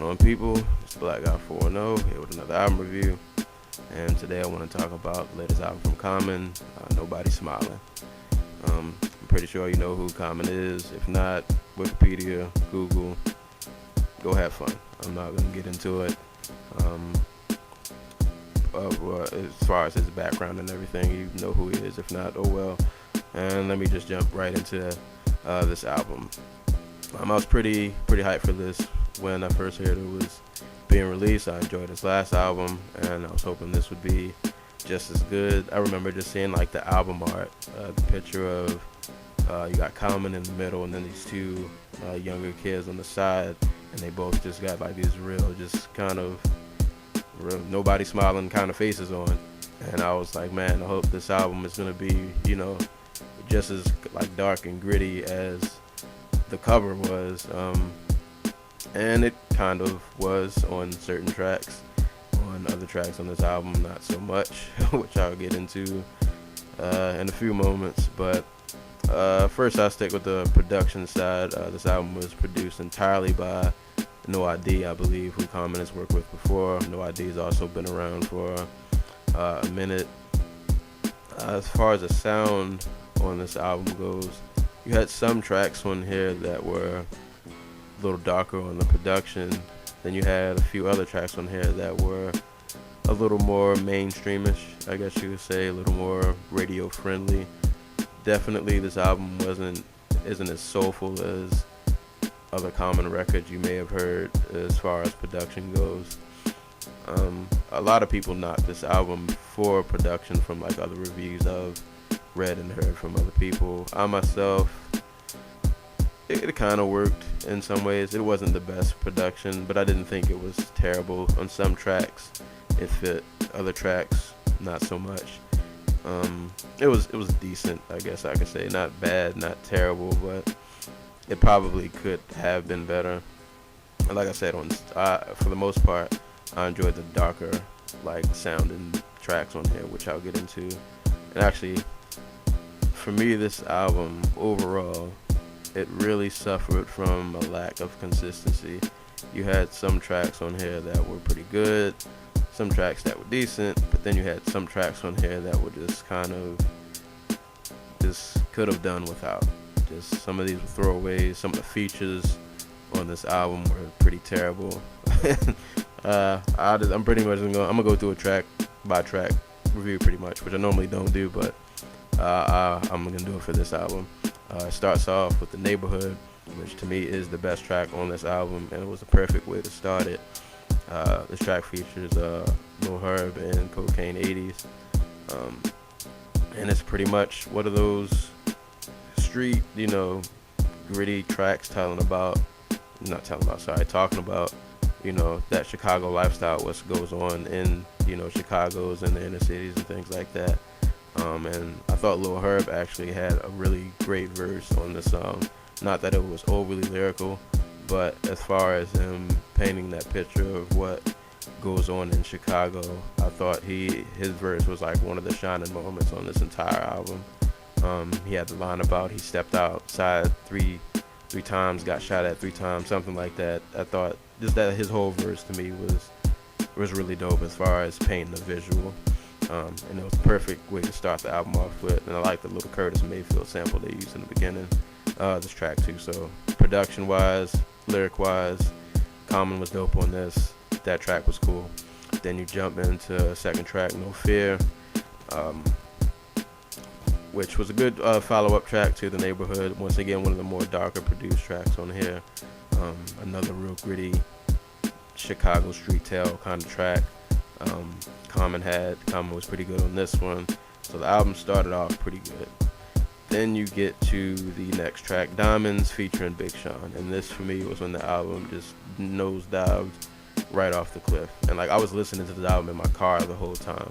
on, people? It's Black Guy 410 here with another album review. And today I want to talk about the latest album from Common, Nobody Smiling. I'm pretty sure you know who Common is. If not, Wikipedia, Google, go have fun. I'm not going to get into it. As far as his background and everything, you know who he is. If not, oh well. And let me just jump right into this album. I was pretty hyped for this when I first heard it was being released. I enjoyed his last album, and I was hoping this would be just as good. I remember just seeing like the album art, the picture of you got Common in the middle, and then these two younger kids on the side, and they both just got like these real, just kind of real, nobody smiling kind of faces on. And I was like, man, I hope this album is gonna be, just as like dark and gritty as the cover was, and it kind of was on certain tracks. On other tracks on this album, not so much, which I'll get into in a few moments. But first, I'll stick with the production side. This album was produced entirely by No ID, I believe, who Common has worked with before. No ID has also been around for a minute. As far as the sound on this album goes, you had some tracks on here that were a little darker on the production. Then you had a few other tracks on here that were a little more mainstreamish, I guess you could say, a little more radio friendly. Definitely this album isn't as soulful as other Common records you may have heard as far as production goes. A lot of people knocked this album for production from like other reviews I've read and heard from other people. I myself, it kind of worked in some ways. It wasn't the best production, but I didn't think it was terrible. On some tracks it fit, other tracks not so much. It was decent, I guess I could say. Not bad, not terrible, but it probably could have been better. And like I said, for the most part, I enjoyed the darker like sounding tracks on here, which I'll get into. And actually, for me, this album overall, it really suffered from a lack of consistency. You had some tracks on here that were pretty good, some tracks that were decent, but then you had some tracks on here that were just kind of, just could have done without. Just some of these were throwaways. Some of the features on this album were pretty terrible. I'm pretty much I'm gonna go through a track by track review pretty much, which I normally don't do, but I'm gonna do it for this album. It starts off with The Neighborhood, which to me is the best track on this album, and it was the perfect way to start it. This track features Lil Herb and Cocaine 80s, and it's pretty much one of those street, gritty tracks talking about that Chicago lifestyle, what goes on in Chicago's and the inner cities and things like that. And I thought Lil Herb actually had a really great verse on this song. Not that it was overly lyrical, but as far as him painting that picture of what goes on in Chicago, I thought his verse was like one of the shining moments on this entire album. He had the line about he stepped outside three times, got shot at 3 times, something like that. I thought just that his whole verse to me was really dope as far as painting the visual. And it was a perfect way to start the album off with. And I like the little Curtis Mayfield sample they used in the beginning. This track too. So production wise, lyric wise, Common was dope on this. That track was cool. Then you jump into a second track, No Fear, which was a good follow-up track to The Neighborhood. Once again, one of the more darker produced tracks on here. Another real gritty Chicago street tale kind of track. Common was pretty good on this one. So the album started off pretty good. Then you get to the next track, Diamonds, featuring Big Sean. And this for me was when the album just nosedived right off the cliff. And like I was listening to the album in my car the whole time.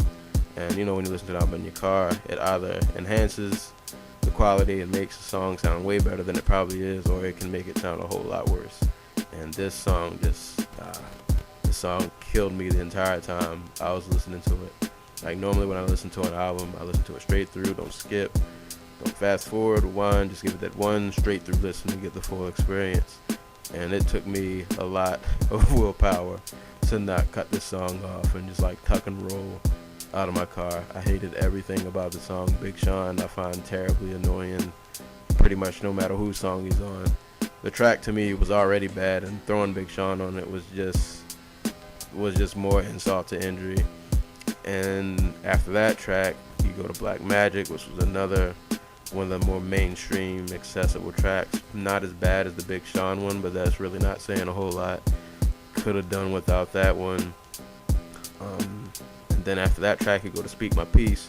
And when you listen to the album in your car, it either enhances the quality and makes the song sound way better than it probably is, or it can make it sound a whole lot worse. And this song this song killed me the entire time I was listening to it. Like normally when I listen to an album, I listen to it straight through, don't skip, don't fast forward, rewind, just give it that one straight through listen to get the full experience. and it took me a lot of willpower to not cut this song off and just like tuck and roll out of my car. I hated everything about the song. Big Sean I find terribly annoying pretty much no matter whose song he's on. The track to me was already bad, and throwing Big Sean on it was just more insult to injury. And after that track, you go to Black Magic, which was another one of the more mainstream, accessible tracks. Not as bad as the Big Sean one, but that's really not saying a whole lot. Could have done without that one. And then after that track, you go to Speak My Peace,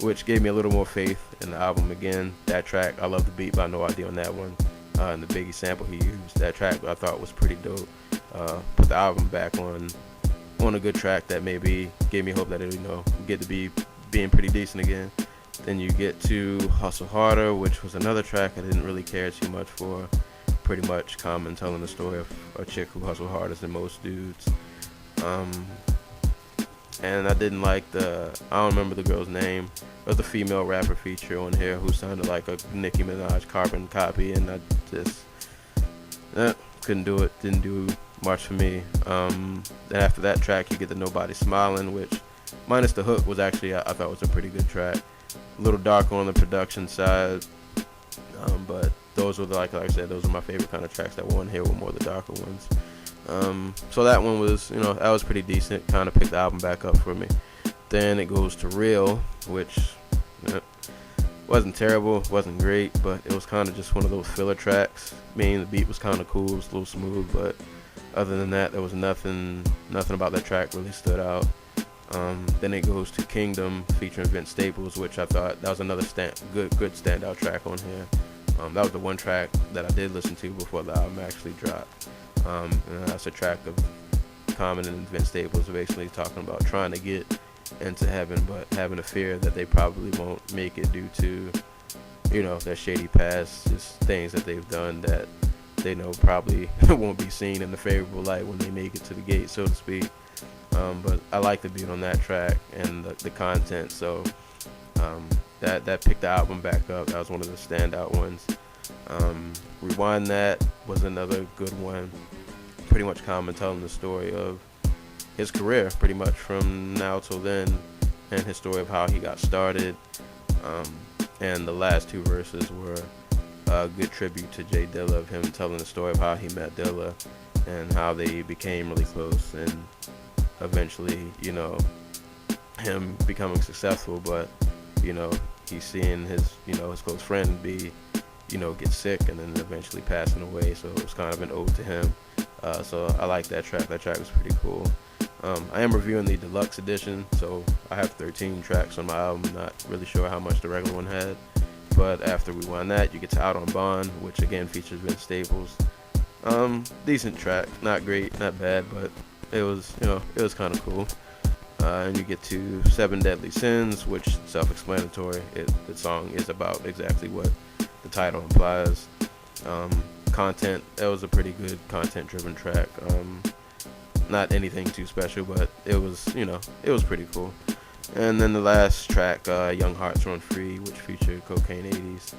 which gave me a little more faith in the album again. That track, I love the beat, but I had no idea on that one. And the Biggie sample he used, that track I thought was pretty dope. Put the album back on a good track that maybe gave me hope that it, get to be being pretty decent again. Then you get to Hustle Harder, which was another track I didn't really care too much for. Pretty much Common telling the story of a chick who hustled harder than most dudes. And I didn't like I don't remember the girl's name, but the female rapper feature on here who sounded like a Nicki Minaj carbon copy, and I just couldn't do it. Didn't do much for me. Then after that track, you get the Nobody Smiling, which, minus the hook, was actually, I thought was a pretty good track. A little darker on the production side, but those were like I said, those are my favorite kind of tracks that were on here, were more the darker ones. So that one was, that was pretty decent. Kind of picked the album back up for me. Then it goes to Real, which wasn't terrible, wasn't great, but it was kind of just one of those filler tracks. The beat was kind of cool, it was a little smooth, but other than that, there was nothing about that track really stood out. Then it goes to Kingdom featuring Vince Staples, which I thought that was another good standout track on here. That was the one track that I did listen to before the album actually dropped. And that's a track of Common and Vince Staples basically talking about trying to get into heaven, but having a fear that they probably won't make it due to, their shady past, just things that they've done that they know probably won't be seen in the favorable light when they make it to the gate, so to speak. But I like the beat on that track and the content, so that picked the album back up. That was one of the standout ones. Rewind That was another good one. Pretty much Common telling the story of his career, pretty much from now till then, and his story of how he got started. And the last two verses were a good tribute to Jay Dilla, of him telling the story of how he met Dilla and how they became really close, and eventually, him becoming successful, but, he's seeing his close friend get sick and then eventually passing away, so it was kind of an ode to him. So I like that track. That track was pretty cool. I am reviewing the deluxe edition, so I have 13 tracks on my album. Not really sure how much the regular one had, but after we won that, you get to Out on Bond, which again features Vince Staples. Decent track, not great, not bad, but it was kind of cool. And you get to Seven Deadly Sins, which is self-explanatory. The song is about exactly what the title implies. Content, that was a pretty good content-driven track. Not anything too special, but it was pretty cool. And then the last track, Young Hearts Run Free, which featured Cocaine 80s,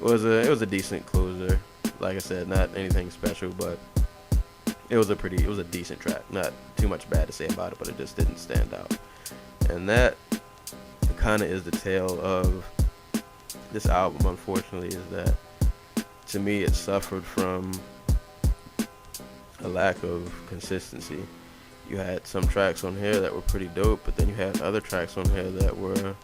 it was a decent closer. Like I said, not anything special, but it was a decent track. Not too much bad to say about it, but it just didn't stand out. And that kind of is the tale of this album, unfortunately, is that to me it suffered from a lack of consistency. You had some tracks on here that were pretty dope, but then you had other tracks on here that were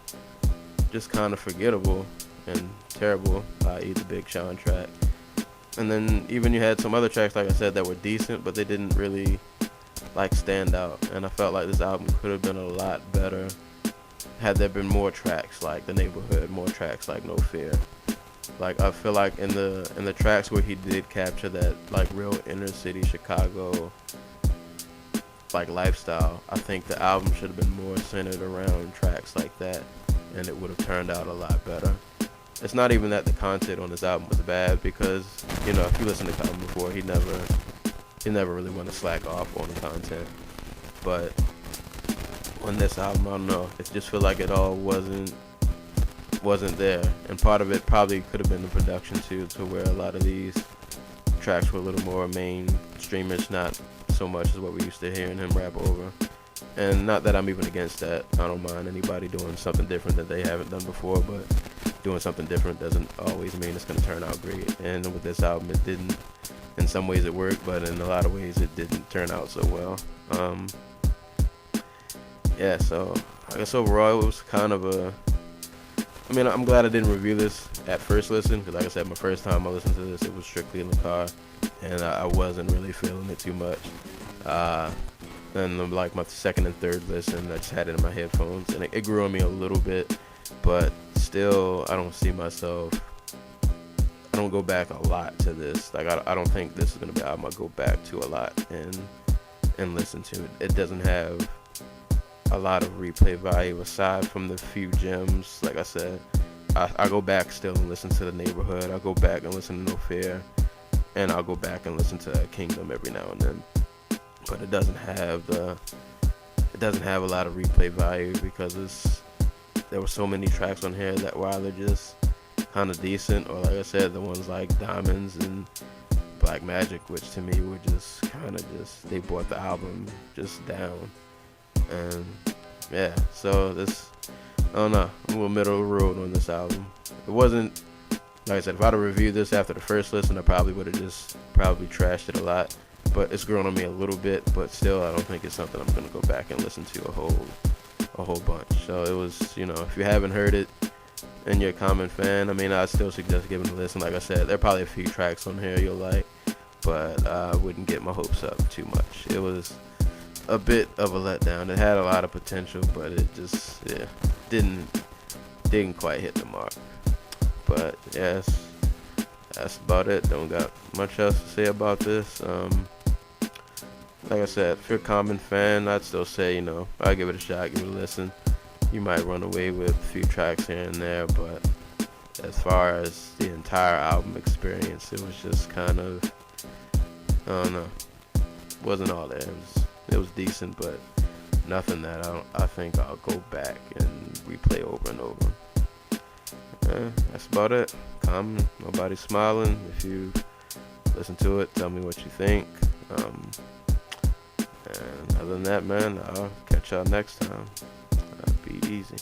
just kind of forgettable and terrible, i.e. the Big Sean track. And then even you had some other tracks, like I said, that were decent, but they didn't really stand out. And I felt like this album could have been a lot better had there been more tracks like The Neighborhood, more tracks like No Fear. I feel like in the tracks where he did capture that real inner city Chicago lifestyle, I think the album should have been more centered around tracks like that, and it would have turned out a lot better. It's not even that the content on this album was bad, because if you listen to Common before, he never really wanted to slack off on the content. But on this album, I don't know, it just feel like it all wasn't there, and part of it probably could have been the production too, to where a lot of these tracks were a little more mainstreamish, not so much as what we used to hearing him rap over. And not that I'm even against that. I don't mind anybody doing something different that they haven't done before, but doing something different doesn't always mean it's going to turn out great. And with this album, it didn't. In some ways it worked, but in a lot of ways it didn't turn out so well. Yeah, so I guess overall it was kind of I'm glad I didn't review this at first listen, because like I said, my first time I listened to this, it was strictly in the car, and I wasn't really feeling it too much. Then like my second and third listen, I just had it in my headphones, and it grew on me a little bit, but still, I don't see myself. I don't go back a lot to this. Like I don't think this is gonna be an album I go back to a lot and listen to it. It doesn't have a lot of replay value aside from the few gems. Like I said, I go back still and listen to The Neighborhood. I'll go back and listen to No Fear, and I'll go back and listen to Kingdom every now and then. But it doesn't have a lot of replay value because there were so many tracks on here that while they're just kind of decent, or like I said, the ones like Diamonds and Black Magic, which to me were just kind of they brought the album just down. And yeah, so I don't know, I'm a little middle of the road on this album. It wasn't, like I said, if I'd have reviewed this after the first listen, I probably would have just trashed it a lot. But it's grown on me a little bit, but still, I don't think it's something I'm gonna go back and listen to a whole bunch. So it was, if you haven't heard it and you're a Common fan, I still suggest giving it a listen. Like I said, there are probably a few tracks on here you'll like, but I wouldn't get my hopes up too much. It was a bit of a letdown. It had a lot of potential, but it just didn't quite hit the mark. But yes, that's about it. Don't got much else to say about this. Like I said, if you're a Common fan, I'd still say, I'd give it a shot, give it a listen. You might run away with a few tracks here and there, but as far as the entire album experience, it was just kind of, I don't know, wasn't all there. It was decent, but nothing that I think I'll go back and replay over and over. That's about it. Common, Nobody's Smiling. If you listen to it, tell me what you think. And other than that, man, I'll catch y'all next time. Be easy.